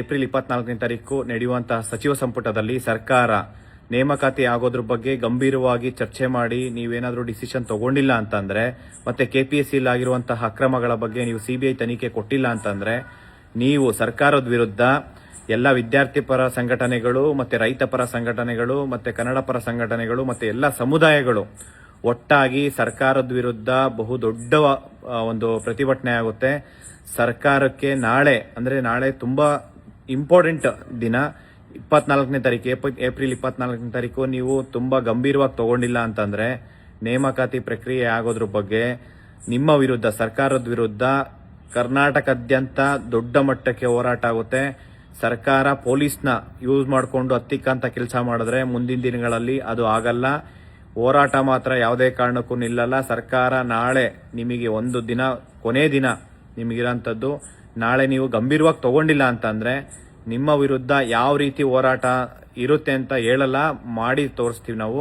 April 24ನೇ ತಾರೀಕು ನಡೆಯುವಂತಹ ಸಚಿವ ಸಂಪುಟದಲ್ಲಿ ಸರ್ಕಾರ ನೇಮಕಾತಿ ಆಗೋದ್ರ ಬಗ್ಗೆ ಗಂಭೀರವಾಗಿ ಚರ್ಚೆ ಮಾಡಿ ನೀವೇನಾದ್ರೂ ಡಿಸಿಷನ್ ತಗೊಂಡಿಲ್ಲ ಅಂತಂದ್ರೆ, ಮತ್ತೆ ಕೆಪಿಎಸ್ಸಿ ಆಗಿರುವಂತಹ ಅಕ್ರಮಗಳ ಬಗ್ಗೆ ನೀವು ಸಿಬಿಐ ತನಿಖೆ ಕೊಟ್ಟಿಲ್ಲ ಅಂತಂದ್ರೆ, ನೀವು ಸರ್ಕಾರದ ವಿರುದ್ಧ ಎಲ್ಲ ವಿದ್ಯಾರ್ಥಿ ಪರ ಸಂಘಟನೆಗಳು ಮತ್ತೆ ರೈತ ಪರ ಸಂಘಟನೆಗಳು ಮತ್ತೆ ಕನ್ನಡ ಪರ ಸಂಘಟನೆಗಳು ಮತ್ತೆ ಎಲ್ಲ ಸಮುದಾಯಗಳು ಒಟ್ಟಾಗಿ ಸರ್ಕಾರದ ವಿರುದ್ಧ ಬಹುದೊಡ್ಡ ಒಂದು ಪ್ರತಿಭಟನೆ ಆಗುತ್ತೆ. ಸರ್ಕಾರಕ್ಕೆ ನಾಳೆ ತುಂಬಾ ಇಂಪಾರ್ಟೆಂಟ್ ದಿನ 24ನೇ ತಾರೀಕು, ಏಪ್ರಿಲ್ 24ನೇ ತಾರೀಕು ನೀವು ತುಂಬಾ ಗಂಭೀರವಾಗಿ ತಗೊಂಡಿಲ್ಲ ಅಂತಂದ್ರೆ ನೇಮಕಾತಿ ಪ್ರಕ್ರಿಯೆ ಆಗೋದ್ರ ಬಗ್ಗೆ ನಿಮ್ಮ ವಿರುದ್ಧ, ಸರ್ಕಾರದ ವಿರುದ್ಧ ಕರ್ನಾಟಕದಾದ್ಯಂತ ದೊಡ್ಡ ಮಟ್ಟಕ್ಕೆ ಹೋರಾಟ ಆಗುತ್ತೆ. ಸರ್ಕಾರ ಪೊಲೀಸ್ನ ಯೂಸ್ ಮಾಡಿಕೊಂಡು ಹತ್ತಿಕ್ಕಂತ ಕೆಲಸ ಮಾಡಿದ್ರೆ ಮುಂದಿನ ದಿನಗಳಲ್ಲಿ ಅದು ಆಗಲ್ಲ. ಹೋರಾಟ ಮಾತ್ರ ಯಾವುದೇ ಕಾರಣಕ್ಕೂ ನಿಲ್ಲಲ್ಲ. ಸರ್ಕಾರ ನಾಳೆ ನಿಮಗೆ ಒಂದು ದಿನ, ಕೊನೆ ದಿನ ನಿಮಗಿರೋಂಥದ್ದು. ನಾಳೆ ನೀವು ಗಂಭೀರವಾಗಿ ತಗೊಂಡಿಲ್ಲ ಅಂತಂದ್ರೆ ನಿಮ್ಮ ವಿರುದ್ಧ ಯಾವ ರೀತಿ ಹೋರಾಟ ಇರುತ್ತೆ ಅಂತ ಹೇಳಲ್ಲ, ಮಾಡಿ ತೋರಿಸ್ತೀವಿ ನಾವು.